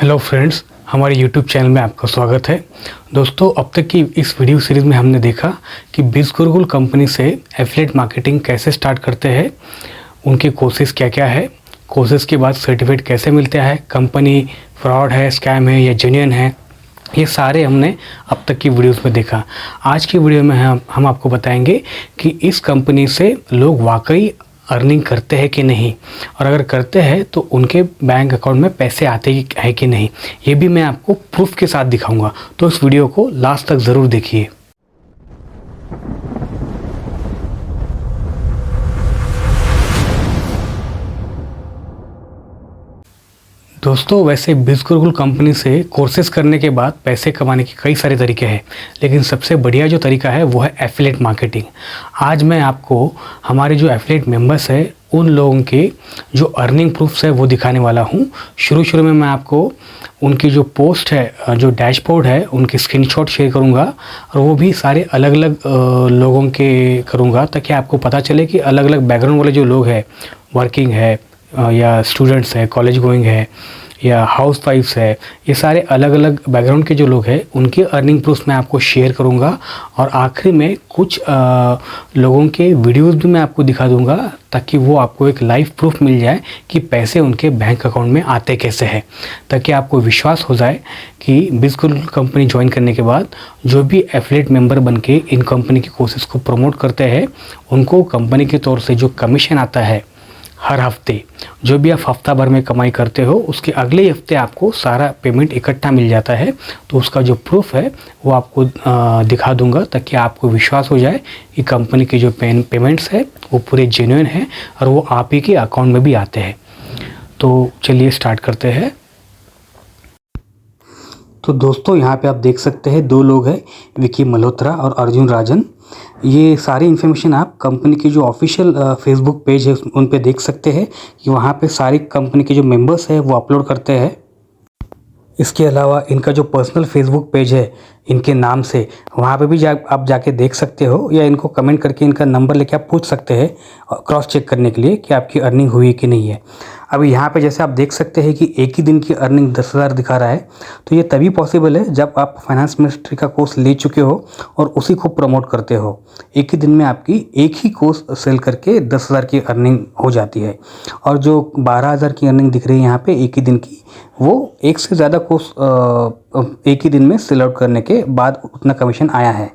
Hello friends, हमारे YouTube channel में आपका स्वागत है। दोस्तों, अब तक की इस वीडियो सीरीज़ में हमने देखा कि बिज़ गुरुकुल कंपनी से एफिलिएट मार्केटिंग कैसे स्टार्ट करते हैं, उनके कोर्सेज़ क्या क्या है, कोर्सेज़ के बाद सर्टिफिकेट कैसे मिलता है, कंपनी फ्रॉड है, स्कैम है या जेन्युइन है, ये सारे हमने अब तक की वीडियोस में देखा। आज की वीडियो में हम आपको बताएंगे कि इस कंपनी से लोग वाकई अर्निंग करते हैं कि नहीं, और अगर करते हैं तो उनके बैंक अकाउंट में पैसे आते हैं कि नहीं, ये भी मैं आपको प्रूफ के साथ दिखाऊंगा। तो इस वीडियो को लास्ट तक ज़रूर देखिए। दोस्तों, वैसे बिज़ गुरुकुल कंपनी से कोर्सेज करने के बाद पैसे कमाने के कई सारे तरीके हैं, लेकिन सबसे बढ़िया जो तरीका है वो है एफिलिएट मार्केटिंग। आज मैं आपको हमारे जो एफिलिएट मेंबर्स हैं उन लोगों के जो अर्निंग प्रूफ्स है वो दिखाने वाला हूँ। शुरू में मैं आपको उनकी जो पोस्ट है, जो डैशबोर्ड है, उनकी स्क्रीनशॉट शेयर करूँगा, और वो भी सारे अलग अलग लोगों के करूँगा, ताकि आपको पता चले कि अलग अलग बैकग्राउंड वाले जो लोग हैं, वर्किंग है या स्टूडेंट्स है, कॉलेज गोइंग है या हाउस वाइफ्स है, ये सारे अलग अलग बैकग्राउंड के जो लोग हैं उनके अर्निंग प्रूफ्स मैं आपको शेयर करूंगा। और आखिरी में कुछ लोगों के वीडियोस भी मैं आपको दिखा दूंगा, ताकि वो आपको एक लाइव प्रूफ मिल जाए कि पैसे उनके बैंक अकाउंट में आते कैसे हैं, ताकि आपको विश्वास हो जाए कि बिज़ गुरुकुल कंपनी ज्वाइन करने के बाद जो भी एफिलिएट मेंबर बन के इन कंपनी के कोर्सेज़ को प्रमोट करते हैं, उनको कंपनी के तौर से जो कमीशन आता है हर हफ्ते, जो भी आप हफ्ता भर में कमाई करते हो उसके अगले हफ्ते आपको सारा पेमेंट इकट्ठा मिल जाता है। तो उसका जो प्रूफ है वो आपको दिखा दूंगा, ताकि आपको विश्वास हो जाए कि कंपनी के जो पेमेंट्स है वो पूरे जेन्युइन है और वो आप ही के अकाउंट में भी आते हैं। तो चलिए स्टार्ट करते हैं। तो दोस्तों, यहाँ पे आप देख सकते हैं दो लोग हैं, विकी मल्होत्रा और अर्जुन राजन। ये सारी इन्फॉर्मेशन आप कंपनी की जो ऑफिशियल फेसबुक पेज है उन पे देख सकते हैं कि वहाँ पे सारी कंपनी के जो मेंबर्स हैं वो अपलोड करते हैं। इसके अलावा इनका जो पर्सनल फेसबुक पेज है इनके नाम से, वहाँ पे भी आप जाके देख सकते हो, या इनको कमेंट करके इनका नंबर लेके आप पूछ सकते हैं क्रॉस चेक करने के लिए कि आपकी अर्निंग हुई कि नहीं है। अभी यहाँ पे जैसे आप देख सकते हैं कि एक ही दिन की अर्निंग 10,000 दिखा रहा है। तो ये तभी पॉसिबल है जब आप फाइनेंस मिनिस्ट्री का कोर्स ले चुके हो और उसी को प्रमोट करते हो। एक ही दिन में आपकी एक ही कोर्स सेल करके 10,000 की अर्निंग हो जाती है, और जो 12,000 की अर्निंग दिख रही है यहाँ पे एक ही दिन की, वो एक से ज़्यादा कोर्स एक ही दिन में सेल आउट करने के बाद उतना कमीशन आया है।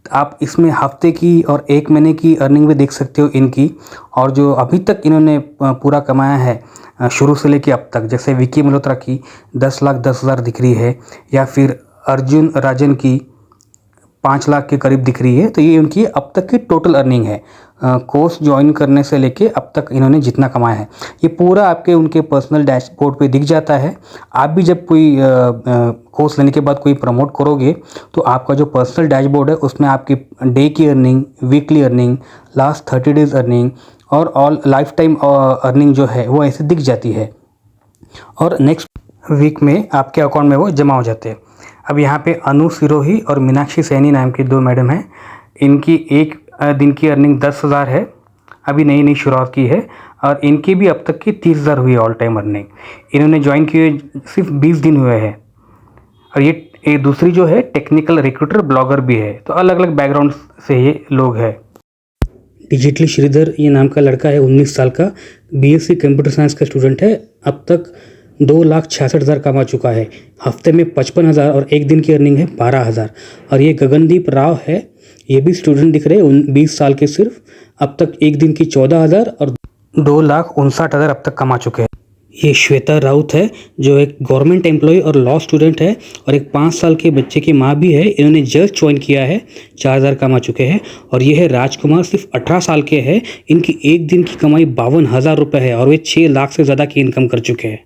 आप इसमें हफ्ते की और एक महीने की अर्निंग भी देख सकते हो इनकी, और जो अभी तक इन्होंने पूरा कमाया है शुरू से लेके अब तक, जैसे विकी मल्होत्रा की 10,10,000 दिख रही है, या फिर अर्जुन राजन की 5 लाख के करीब दिख रही है। तो ये उनकी अब तक की टोटल अर्निंग है, कोर्स ज्वाइन करने से लेके अब तक इन्होंने जितना कमाया है। ये पूरा आपके उनके पर्सनल डैशबोर्ड पे दिख जाता है। आप भी जब कोई कोर्स लेने के बाद कोई प्रमोट करोगे तो आपका जो पर्सनल डैशबोर्ड है उसमें आपकी डे की earning, weekly earning, last 30 days earning और ऑल लाइफ टाइम अर्निंग जो है वो ऐसे दिख जाती है, और नेक्स्ट वीक में आपके अकाउंट में वो जमा हो जाते हैं। अब यहाँ पे अनु सिरोही और मीनाक्षी सैनी नाम की दो मैडम हैं। इनकी एक दिन की अर्निंग 10,000 है, अभी नई शुरुआत की है, और इनकी भी अब तक की 30,000 हुई है ऑल टाइम अर्निंग। इन्होंने ज्वाइन किए सिर्फ 20 दिन हुए हैं। और ये दूसरी जो है टेक्निकल रिक्रूटर ब्लॉगर भी है। तो अलग अलग बैकग्राउंड से ये लोग हैं। डिजिटली श्रीधर ये नाम का लड़का है, 19 साल का, बीएससी कंप्यूटर साइंस का स्टूडेंट है। अब तक 2,66,000 कमा चुका है, हफ्ते में 55,000 और एक दिन की अर्निंग है 12,000। और ये गगनदीप राव है, ये भी स्टूडेंट दिख रहे हैं, 20 साल के सिर्फ, अब तक एक दिन की 14,000 और 2,59,000 अब तक कमा चुके हैं। ये श्वेता राउत है, जो एक गवर्नमेंट एम्प्लॉय और लॉ स्टूडेंट है, और एक 5 साल के बच्चे की माँ भी है। इन्होंने जस्ट ज्वाइन किया है, 4,000 कमा चुके हैं। और ये है राजकुमार, सिर्फ 18 साल के हैं, इनकी एक दिन की कमाई 52,000 रुपये है, और वे 6 लाख से ज़्यादा की इनकम कर चुके हैं।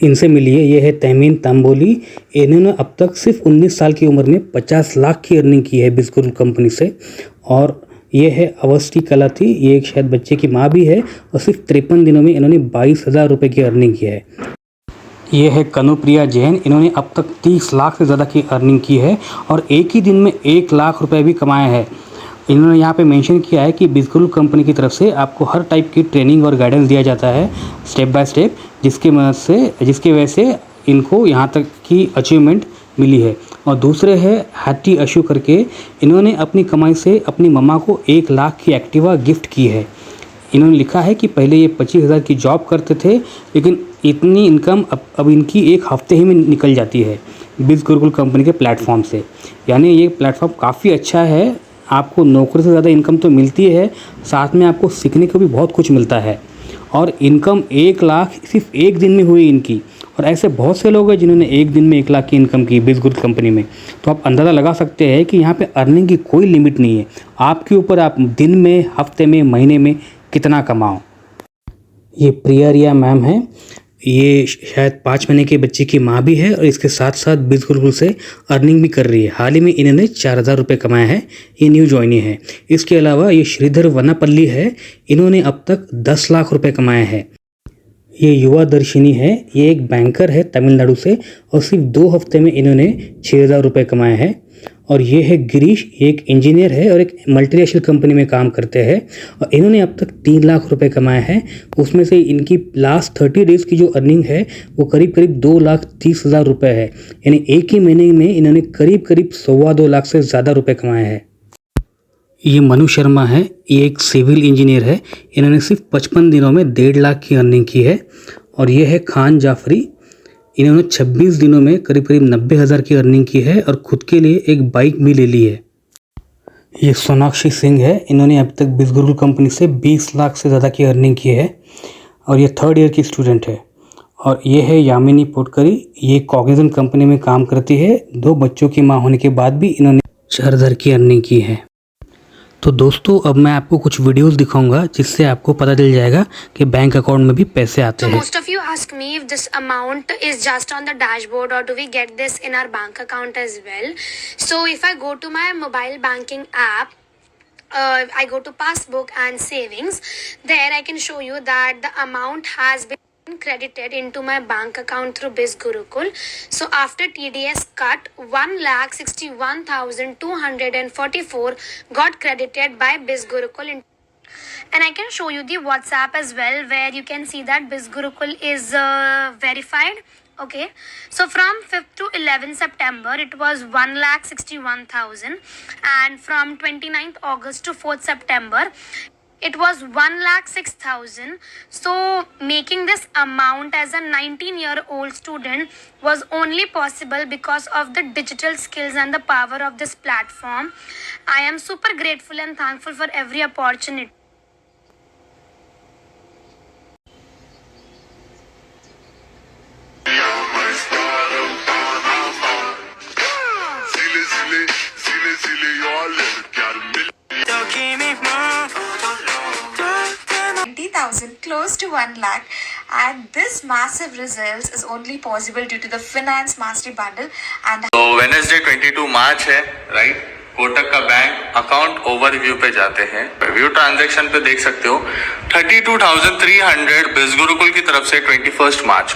इनसे मिलिए, ये है तहमीन तांबोली। इन्होंने अब तक सिर्फ 19 साल की उम्र में 50 लाख की अर्निंग की है बिज़ गुरुकुल कंपनी से। और ये है अवस्थी कलाथी, ये एक शायद बच्चे की माँ भी है, और सिर्फ 53 दिनों में इन्होंने 22,000 रुपये की अर्निंग की है। ये है कनुप्रिया जैन, इन्होंने अब तक 30 लाख से ज़्यादा की अर्निंग की है, और एक ही दिन में 1 लाख रुपये भी कमाया है। इन्होंने यहाँ पे मेंशन किया है कि बिज़ गुरुकुल कंपनी की तरफ से आपको हर टाइप की ट्रेनिंग और गाइडेंस दिया जाता है स्टेप बाय स्टेप, जिसकी वजह से इनको यहाँ तक की अचीवमेंट मिली है। और दूसरे है हैटी अशु करके, इन्होंने अपनी कमाई से अपनी मम्मा को 1 लाख की एक्टिवा गिफ्ट की है। इन्होंने लिखा है कि पहले ये 25,000 की जॉब करते थे, लेकिन इतनी इनकम अब इनकी एक हफ्ते ही में निकल जाती है बिज़ गुरुकुल कंपनी के प्लेटफॉर्म से। यानी ये प्लेटफॉर्म काफ़ी अच्छा है, आपको नौकरी से ज़्यादा इनकम तो मिलती है, साथ में आपको सीखने को भी बहुत कुछ मिलता है। और इनकम 1 लाख सिर्फ एक दिन में हुई इनकी, और ऐसे बहुत से लोग हैं जिन्होंने एक दिन में 1 लाख की इनकम की बिज़ गुरुकुल कंपनी में। तो आप अंदाज़ा लगा सकते हैं कि यहाँ पे अर्निंग की कोई लिमिट नहीं है, आपके ऊपर आप दिन में, हफ्ते में, महीने में कितना कमाओ। ये प्रिया रिया मैम है, ये शायद 5 महीने के बच्चे की माँ भी है और इसके साथ साथ बिज़ गुरुकुल से अर्निंग भी कर रही है। हाल ही में इन्होंने 4,000 रुपये कमाया है, ये न्यू ज्वाइनी है। इसके अलावा ये श्रीधर वनापल्ली है, इन्होंने अब तक 10 लाख रुपये कमाए हैं। ये युवा दर्शिनी है, ये एक बैंकर है तमिलनाडु से, और सिर्फ 2 हफ्ते में इन्होंने 6,000 रुपये कमाए हैं। और ये है गिरीश, ये एक इंजीनियर है और एक मल्टीनेशनल कंपनी में काम करते हैं, और इन्होंने अब तक 3 लाख रुपए कमाए हैं। उसमें से इनकी लास्ट 30 डेज़ की जो अर्निंग है वो करीब 2,30,000 रुपये है। यानी एक ही महीने में इन्होंने करीब 2.25 लाख से ज़्यादा रुपए कमाए हैं। ये मनु शर्मा है, ये एक सिविल इंजीनियर है, इन्होंने सिर्फ 55 दिनों में 1.5 लाख की अर्निंग की है। और ये है खान जाफरी, इन्होंने 26 दिनों में करीब 90,000 की अर्निंग की है और खुद के लिए एक बाइक भी ले ली है। ये सोनाक्षी सिंह है, इन्होंने अब तक बिज़ गुरुकुल कंपनी से 20 लाख से ज़्यादा की अर्निंग की है, और ये 3rd ईयर की स्टूडेंट है। और ये है यामिनी पोटकरी, ये कॉग्निजेंट कंपनी में काम करती है, 2 बच्चों की माँ होने के बाद भी इन्होंने 4,000 की अर्निंग की है। तो दोस्तों अब मैं आपको कुछ वीडियोस दिखाऊंगा जिससे आपको पता चल जाएगा कि बैंक अकाउंट में भी पैसे आते हैं। Most of you ask me if this amount is just on the dashboard or do we get this in our bank account as well. So if I go to my mobile banking app, I go to passbook and savings. There I can show you that the amount has been credited into my bank account through Biz Gurukul. So after TDS cut, 1,61,244 got credited by Biz Gurukul. And I can show you the WhatsApp as well, where you can see that Biz Gurukul is verified. Okay, so from 5th to 11th September, it was 1,61,000, and from 29th August to 4th September, it was 1,06,000. So making this amount as a 19-year-old student was only possible because of the digital skills and the power of this platform. I am super grateful and thankful for every opportunity. Close to 1 lakh, and this massive results is only possible due to the Finance Mastery Bundle. And तो Wednesday 22 मार्च है, right. Kotak का bank account overview पे जाते हैं, view transaction पे देख सकते हो 32,300 बिज़ गुरुकुल की तरफ से 21 मार्च।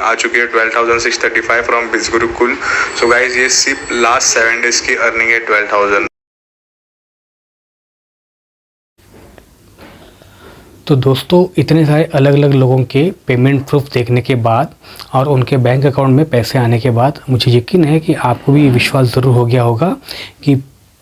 आ चुकी है 12,635 from biz Gurukul. So guys ये सिर्फ लास्ट 7 डेज की अर्निंग है 12,000। तो दोस्तों इतने सारे अलग अलग लोगों के पेमेंट प्रूफ देखने के बाद और उनके बैंक अकाउंट में पैसे आने के बाद मुझे यकीन है कि आपको भी विश्वास ज़रूर हो गया होगा कि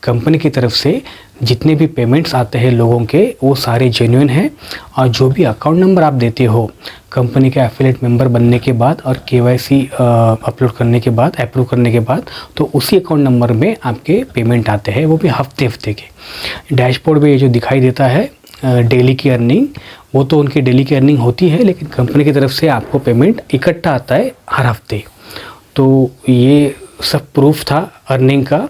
कंपनी की तरफ से जितने भी पेमेंट्स आते हैं लोगों के वो सारे जेन्युइन हैं। और जो भी अकाउंट नंबर आप देते हो कंपनी के एफिलिएट मेंबर बनने के बाद और KYC अपलोड करने के बाद, अप्रूव करने के बाद, तो उसी अकाउंट नंबर में आपके पेमेंट आते हैं, वो भी हफ्ते हफ्ते के। डैशबोर्ड में ये जो दिखाई देता है डेली की अर्निंग, वो तो उनकी डेली की अर्निंग होती है, लेकिन कंपनी की तरफ से आपको पेमेंट इकट्ठा आता है हर हफ्ते। तो ये सब प्रूफ था अर्निंग का।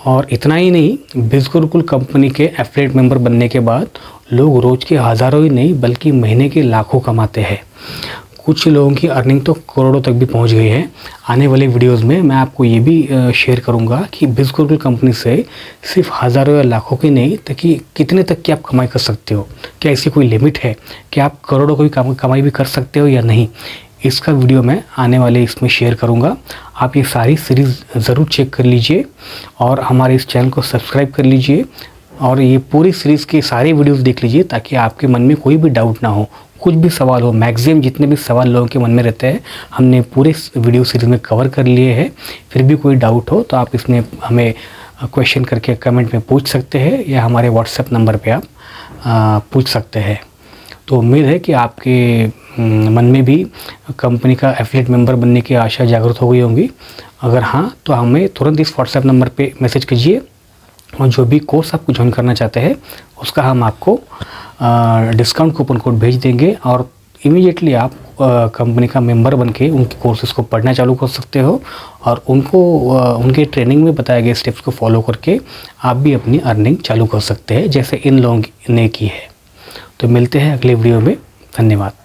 और इतना ही नहीं, बिज़गुरुकुल कंपनी के एफिलिएट मेंबर बनने के बाद लोग रोज़ के हज़ारों ही नहीं बल्कि महीने के लाखों कमाते हैं। कुछ लोगों की अर्निंग तो करोड़ों तक भी पहुंच गई है। आने वाले वीडियोस में मैं आपको ये भी शेयर करूंगा कि बिज़गुरुकुल कंपनी से सिर्फ हज़ारों या लाखों की नहीं, ताकि कितने तक की आप कमाई कर सकते हो, क्या इसकी कोई लिमिट है, क्या आप करोड़ों की कमाई भी कर सकते हो या नहीं, इसका वीडियो मैं आने वाले इसमें शेयर करूंगा। आप ये सारी सीरीज़ ज़रूर चेक कर लीजिए और हमारे इस चैनल को सब्सक्राइब कर लीजिए और ये पूरी सीरीज़ के सारे वीडियोस देख लीजिए, ताकि आपके मन में कोई भी डाउट ना हो, कुछ भी सवाल हो। मैक्सिमम जितने भी सवाल लोगों के मन में रहते हैं हमने पूरे वीडियो सीरीज़ में कवर कर लिए हैं। फिर भी कोई डाउट हो तो आप इसमें हमें क्वेश्चन करके कमेंट में पूछ सकते हैं या हमारे व्हाट्सएप नंबर पे आप पूछ सकते हैं। तो उम्मीद है कि आपके मन में भी कंपनी का एफिलिएट मेंबर बनने की आशा जागृत हो गई होंगी। अगर हाँ, तो हमें तुरंत इस व्हाट्सएप नंबर पे मैसेज कीजिए और जो भी कोर्स आप ज्वाइन करना चाहते हैं उसका हम आपको डिस्काउंट कूपन कोड भेज देंगे और इमीडिएटली आप कंपनी का मेंबर बनके उनके कोर्सेज़ को पढ़ना चालू कर सकते हो और उनको उनके ट्रेनिंग में बताए गए स्टेप्स को फॉलो करके आप भी अपनी अर्निंग चालू कर सकते हैं, जैसे इन लोगों ने की है। तो मिलते हैं अगले वीडियो में। धन्यवाद।